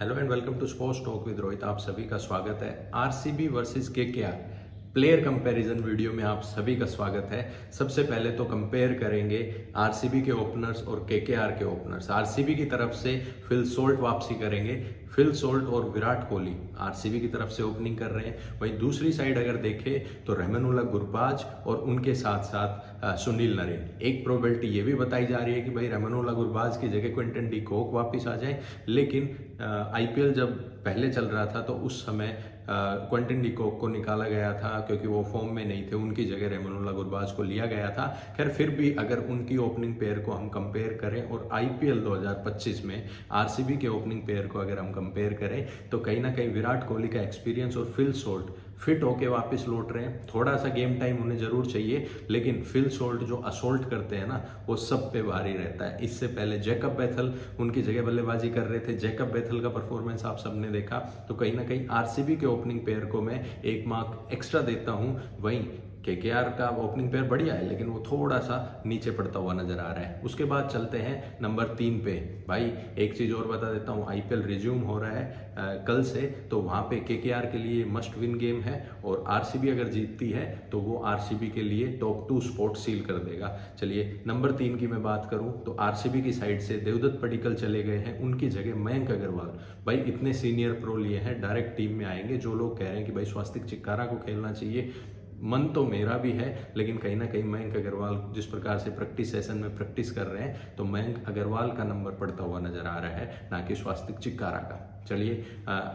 Hello and welcome to sports talk with Rohit. आप सभी का स्वागत है। RCB versus KKR player comparison video में आप सभी का स्वागत है। सबसे पहले तो कंपेयर करेंगे आरसीबी के ओपनर्स और केकेआर के ओपनर्स। आरसीबी की तरफ से फिल सोल्ट वापसी करेंगे। फिल सोल्ट और विराट कोहली आरसीबी की तरफ से ओपनिंग कर रहे हैं। वहीं दूसरी साइड अगर देखें तो रहमानुल्लाह गुरबाज और उनके साथ साथ सुनील नरेन। एक प्रोबेबिलिटी ये भी बताई जा रही है कि भाई रहमानुल्लाह गुरबाज की जगह क्विंटन डी कॉक वापस आ जाए, लेकिन आईपीएल जब पहले चल रहा था तो उस समय क्विंटन डी कॉक को निकाला गया था क्योंकि वो फॉर्म में नहीं थे, उनकी जगह रहमानुल्लाह गुरबाज को लिया गया था। खैर फिर भी अगर उनकी ओपनिंग पेयर को हम कंपेयर करें और आईपीएल 2025 में आरसीबी के ओपनिंग पेयर को अगर हम कंपेयर करें तो कहीं ना कहीं विराट कोहली का एक्सपीरियंस और फिल सोल्ट फिट होके वापस लौट रहे हैं। थोड़ा सा गेम टाइम उन्हें जरूर चाहिए, लेकिन फिल सोल्ट जो असोल्ट करते हैं ना वो सब पे भारी रहता है। इससे पहले जैकब बैथल उनकी जगह बल्लेबाजी कर रहे थे। जैकब बैथल का परफॉर्मेंस आप सबने देखा, तो कहीं ना कहीं आरसीबी के ओपनिंग पेयर को मैं एक मार्क एक्स्ट्रा देता हूं। वहीं केकेआर का ओपनिंग पेयर बढ़िया है, लेकिन वो थोड़ा सा नीचे पड़ता हुआ नजर आ रहा है। उसके बाद चलते हैं नंबर 3 पे। भाई एक चीज और बता देता हूँ, आईपीएल रिज्यूम हो रहा है कल से, तो वहां पे केकेआर के लिए मस्ट विन गेम है और आरसीबी अगर जीतती है तो वो आरसीबी के लिए टॉप 2 स्पॉट सील कर देगा। चलिए नंबर 3 की मैं बात करूं तो आरसीबी की साइड से देवदत्त पडिक्कल चले गए हैं, उनकी जगह मयंक अग्रवाल। भाई इतने सीनियर प्रो लिए हैं, डायरेक्ट टीम में आएंगे। जो लोग कह रहे हैं कि भाई स्वास्तिक चिक्कारा को खेलना चाहिए, मन तो मेरा भी है, लेकिन कहीं ना कहीं मयंक अग्रवाल जिस प्रकार से प्रैक्टिस सेशन में प्रैक्टिस कर रहे हैं तो मयंक अग्रवाल का नंबर पड़ता हुआ नजर आ रहा है, ना कि स्वास्तिक चिक्कारा का। चलिए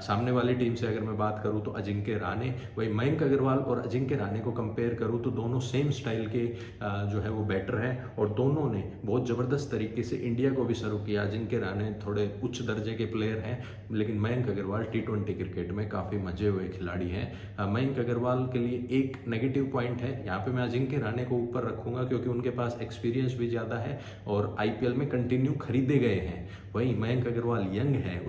सामने वाली टीम से अगर मैं बात करूं तो अजिंक्य रहाणे। वही मयंक अग्रवाल और अजिंक्य रहाणे को कंपेयर करूं तो दोनों सेम स्टाइल के जो है वो बैटर हैं और दोनों ने बहुत ज़बरदस्त तरीके से इंडिया को भी सर्व किया। अजिंक्य रहाणे थोड़े उच्च दर्जे के प्लेयर हैं, लेकिन मयंक अग्रवाल T20 क्रिकेट में काफ़ी मजे हुए खिलाड़ी हैं। मयंक अग्रवाल के लिए एक नेगेटिव पॉइंट है, यहाँ पे मैं अजिंक्य रहाणे को ऊपर रखूंगा क्योंकि उनके पास एक्सपीरियंस भी ज़्यादा है और आईपीएल में कंटिन्यू खरीदे गए हैं। वहीं मयंक अग्रवाल यंग है,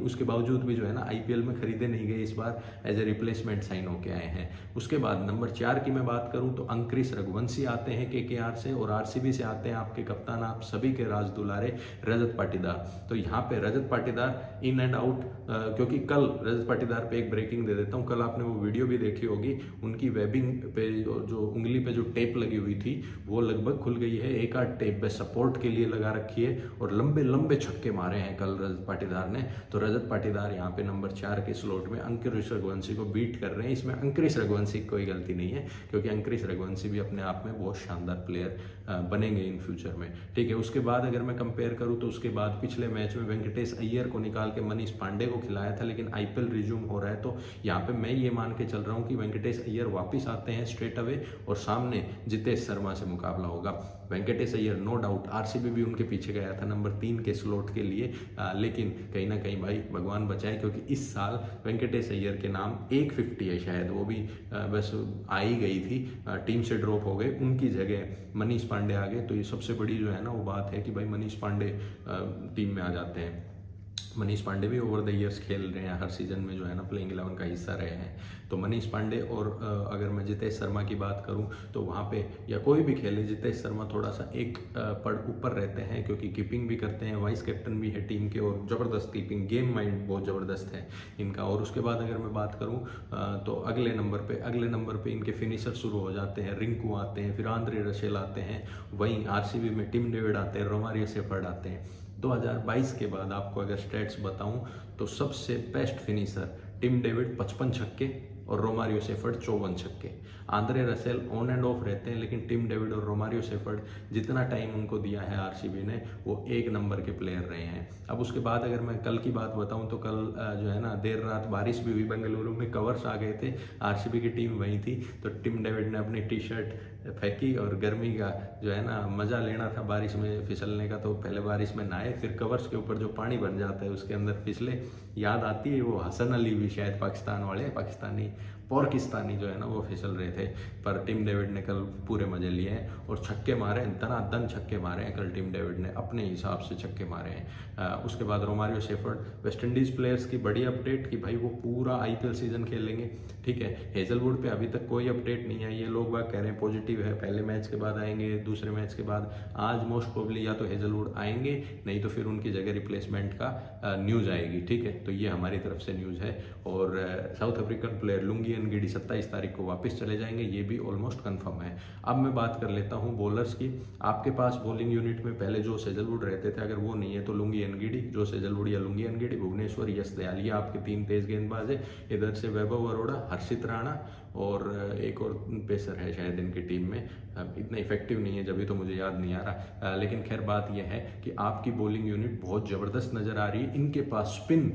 उसके बावजूद भी जो है ना आईपीएल में खरीदे नहीं गए, इस बार एज ए रिप्लेसमेंट साइन होके आए हैं। उसके बाद नंबर 4 की मैं बात करूं तो अंक्रिश रघुवंशी आते हैं केकेआर से और आरसीबी से आते हैं आपके कप्तान, आप सभी के राज दुलारे रजत पाटीदार। तो यहाँ पे Rajat Patidar in and out, क्योंकि कल रजत पाटीदार पे एक ब्रेकिंग दे देता हूँ। कल आपने वो वीडियो भी देखी होगी, उनकी वेबिंग पे जो उंगली पे जो टेप लगी हुई थी वो लगभग खुल गई है। एक आध टेप पे सपोर्ट के लिए लगा रखी है और लंबे लंबे छक्के मारे हैं कल रजत पाटीदार ने। तो रजत पाटीदार यहाँ पे नंबर 4 के स्लॉट में अंकुरिश रघुवंशी को बीट कर रहे हैं। इसमें अंकुरिश रघुवंशी की कोई गलती नहीं है, क्योंकि अंकुरिश रघुवंशी भी अपने आप में बहुत शानदार प्लेयर बनेंगे इन फ्यूचर में। ठीक है, उसके बाद अगर मैं कंपेयर करूँ तो उसके बाद पिछले मैच में वेंकटेश अय्यर को निकाल के मनीष पांडे को खिलाया था, लेकिन आईपीएल रिज्यूम हो रहा है तो यहाँ पे मैं ये मान के चल रहा हूँ कि वेंकटेश अय्यर वापिस आते हैं स्ट्रेट अवे और सामने जितेश शर्मा से मुकाबला होगा। Venkatesh Iyer no doubt RCB भी उनके पीछे गया था नंबर 3 के स्लॉट के लिए, लेकिन कहीं ना कहीं भाई भगवान बचाए, क्योंकि इस साल वेंकटेश अय्यर के नाम 150 है शायद, वो भी बस आ ही गई थी, टीम से ड्रॉप हो गए, उनकी जगह मनीष पांडे आ गए। तो ये सबसे बड़ी जो है ना वो बात है कि भाई मनीष पांडे टीम में आ जाते हैं। मनीष पांडे भी ओवर द ईयर्स खेल रहे हैं, हर सीजन में जो है ना प्लेइंग 11 का हिस्सा रहे हैं। तो मनीष पांडे और अगर मैं जितेश शर्मा की बात करूं तो वहाँ पे या कोई भी खेले, जितेश शर्मा थोड़ा सा एक पड़ ऊपर रहते हैं क्योंकि कीपिंग भी करते हैं, वाइस कैप्टन भी है टीम के और ज़बरदस्त कीपिंग, गेम माइंड बहुत ज़बरदस्त है इनका। और उसके बाद अगर मैं बात करूँ तो अगले नंबर पे इनके फिनिशर शुरू हो जाते हैं। रिंकू आते हैं, फिर आंद्रे रसेल आते हैं, वहीं आरसीबी में टिम डेविड आते हैं, रोमारियो शेफर्ड आते हैं। 2022 के बाद आपको अगर स्टैट्स बताऊं तो सबसे बेस्ट फिनिशर टिम डेविड 55 छक्के और रोमारियो शेफर्ड 54 छक्के। Andre Russell on end of रहते हैं, लेकिन टिम डेविड और रोमारियो शेफर्ड जितना टाइम उनको दिया है आरसीबी ने वो एक नंबर के प्लेयर रहे हैं। अब उसके बाद अगर मैं कल की बात बताऊं तो कल जो है ना देर रात बारिश भी हुई, बेंगलुरु में कवर्स आ गए थे, आरसीबी की टीम वहीं थी, तो टिम डेविड ने अपनी टी शर्ट फेंकी और गर्मी का जो है ना मज़ा लेना था बारिश में फिसलने का, तो पहले बारिश में नहाए, फिर कवर्स के ऊपर जो पानी भर जाता है उसके अंदर फिसले। याद आती है वो हसन अली भी शायद पाकिस्तानी पाकिस्तानी जो है ना वो फिसल रहे थे, पर टिम डेविड ने कल पूरे मजे लिए हैं और छक्के मारे, दनादन छक्के मारे हैं कल टिम डेविड ने, अपने हिसाब से छक्के मारे हैं। उसके बाद Romario shepherd, West Indies players की बड़ी अपडेट कि भाई वो पूरा IPL सीजन खेलेंगे, ठीक है। हेजलवुड पे अभी तक कोई अपडेट नहीं आई है, लोग बाग कह रहे हैं पॉजिटिव है, पहले मैच के बाद आएंगे, दूसरे मैच के बाद। आज मोस्ट प्रोबेबली या तो हेजलवुड आएंगे, नहीं तो फिर उनकी जगह रिप्लेसमेंट का न्यूज़ आएगी, ठीक है। तो ये हमारी तरफ से न्यूज़ है। और south African player Lungi Ngidi 27 तारीख को वापस चले जाएंगे, ये भी ऑलमोस्ट कंफर्म है। अब मैं बात कर लेता हूँ बॉलर्स की। आपके पास बॉलिंग यूनिट में पहले जोश हेजलवुड रहते थे, अगर वो नहीं है तो लुंगी एनगिडी, जोश हेजलवुड या लुंगी एनगिडी, भुवनेश्वर, यश दयाल, ये आपके 3 तेज गेंदबाज है। इधर से वैभव अरोड़ा, हर्षित राणा और एक और पेसर है शायद इनकी टीम में, इतना इफेक्टिव नहीं है जब तो मुझे याद नहीं आ रहा। लेकिन खैर बात यह है कि आपकी बॉलिंग यूनिट बहुत ज़बरदस्त नज़र आ रही है। इनके पास स्पिन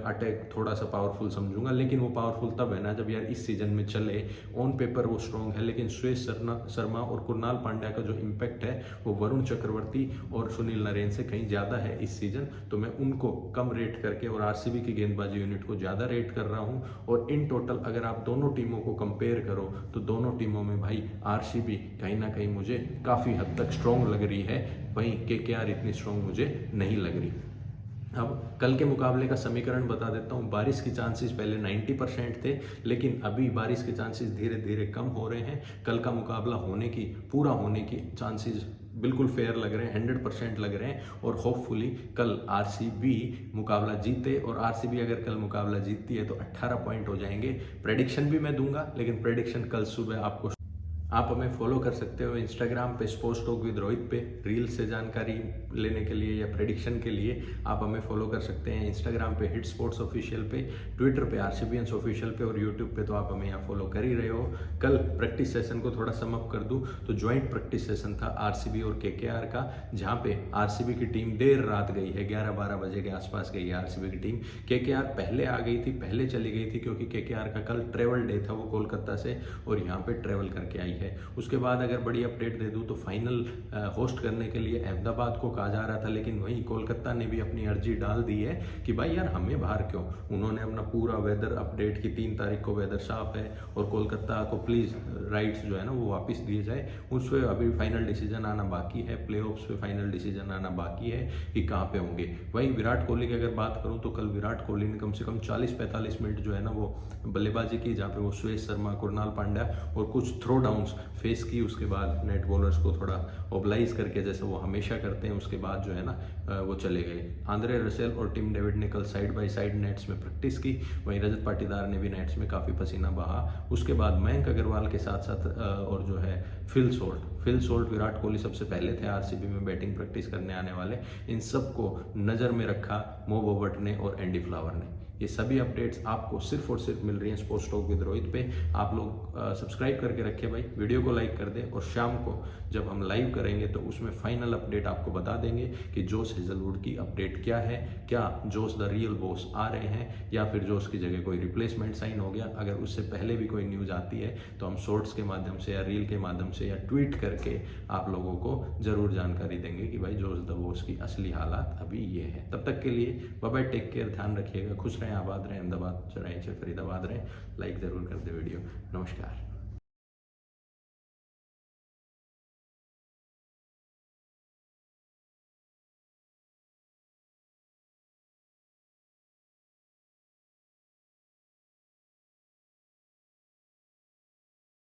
अटैक थोड़ा सा पावरफुल समझूंगा, लेकिन वो पावरफुल तब है ना जब यार इस सीजन में चले। ऑन पेपर वो स्ट्रॉन्ग है, लेकिन सुरेश शर्मा और कुणाल पांड्या का जो इम्पैक्ट है वो वरुण चक्रवर्ती और सुनील नरेन से कहीं ज़्यादा है इस सीजन। तो मैं उनको कम रेट करके और RCB की गेंदबाजी यूनिट को ज़्यादा रेट कर रहा हूँ। और इन टोटल अगर आप दोनों टीमों को कंपेयर करो तो दोनों टीमों में भाई RCB कहीं ना कहीं मुझे काफ़ी हद तक स्ट्रॉन्ग लग रही है, वहीं KKR इतनी स्ट्रॉन्ग मुझे नहीं लग रही। अब कल के मुकाबले का समीकरण बता देता हूँ। बारिश के चांसेस पहले 90% थे, लेकिन अभी बारिश के चांसेस धीरे धीरे कम हो रहे हैं। कल का मुकाबला पूरा होने की चांसेस बिल्कुल फेयर लग रहे हैं, 100% लग रहे हैं। और होपफुली कल RCB मुकाबला जीते, और RCB अगर कल मुकाबला जीतती है तो 18 पॉइंट हो जाएंगे। प्रेडिक्शन भी मैं दूंगा, लेकिन प्रेडिक्शन कल सुबह आप हमें फॉलो कर सकते हो इंस्टाग्राम पे स्पोर्ट्स टॉक विद रोहित पे, रील से जानकारी लेने के लिए या प्रेडिक्शन के लिए आप हमें फॉलो कर सकते हैं इंस्टाग्राम पे हिट स्पोर्ट्स ऑफिशियल पे, ट्विटर पे RCBians ऑफिशियल पे और यूट्यूब पे तो आप हमें यहाँ फॉलो कर ही रहे हो। कल प्रैक्टिस सेशन को थोड़ा समअप कर दूँ तो ज्वाइंट प्रैक्टिस सेशन था RCB और KKR का, जहाँ पे RCB की टीम देर रात गई है, 11-12 बजे के आसपास गई है RCB की टीम। KKR पहले आ गई थी, पहले चली गई थी, क्योंकि KKR का कल ट्रेवल डे था, वो कोलकाता से और यहाँ पे ट्रेवल करके आई है। उसके बाद अगर बड़ी अपडेट दे दूं तो फाइनल होस्ट करने के लिए अहमदाबाद को कहा जा रहा था, लेकिन वहीं कोलकाता ने भी अपनी अर्जी डाल दी है कि भाई यार हमें बाहर क्यों। उन्होंने अपना पूरा वेदर अपडेट की 3 तारीख को वेदर साफ है और कोलकाता को प्लीज़ राइट्स जो है ना वो वापस दिए जाए। उस पर अभी फाइनल डिसीजन आना बाकी है, प्ले ऑफ्स पे फाइनल डिसीजन आना बाकी है कि कहाँ पे होंगे। वहीं विराट कोहली की अगर बात करूँ तो कल विराट कोहली ने कम से कम 40-45 मिनट जो है ना वो बल्लेबाजी की, जहाँ पे वो सुरेश शर्मा, कुणाल पांड्या और कुछ थ्रो डाउन्स फेस की। उसके बाद नेट बॉलर्स को थोड़ा ओबलाइज करके जैसे वो हमेशा करते हैं, उसके बाद जो है ना वो चले गए। आंद्रे रसेल और टिम डेविड ने कल साइड बाय साइड नेट्स में प्रैक्टिस की, वहीं रजत पाटीदार ने भी नेट्स में काफ़ी पसीना बहा। उसके बाद मयंक अग्रवाल के साथ साथ और जो है फिल सोल्ट विराट कोहली सबसे पहले थे RCB में बैटिंग प्रैक्टिस करने आने वाले। इन सबको नज़र में रखा मो बोबर्ट ने और एंडी फ्लावर ने। ये सभी अपडेट्स आपको सिर्फ और सिर्फ मिल रही हैं स्पोर्ट्स टॉक विद रोहित पे। आप लोग सब्सक्राइब करके रखिए भाई, वीडियो को लाइक कर दें, और शाम को जब हम लाइव करेंगे तो उसमें फाइनल अपडेट आपको बता देंगे कि जोश हेजलवुड की अपडेट क्या है, क्या जोश द रियल बॉस आ रहे हैं या फिर जोश की जगह कोई रिप्लेसमेंट साइन हो गया। अगर उससे पहले भी कोई न्यूज़ आती है तो हम शॉर्ट्स के माध्यम से या रील के माध्यम से या ट्वीट करके आप लोगों को ज़रूर जानकारी देंगे कि भाई जोश द बॉस की असली हालात अभी ये है। तब तक के लिए बाय बाय, टेक केयर, ध्यान रखिएगा, खुश रहें, आबाद रहें, अहमदाबाद रहें, फरीदाबाद रहें। लाइक ज़रूर कर दे वीडियो। नमस्कार।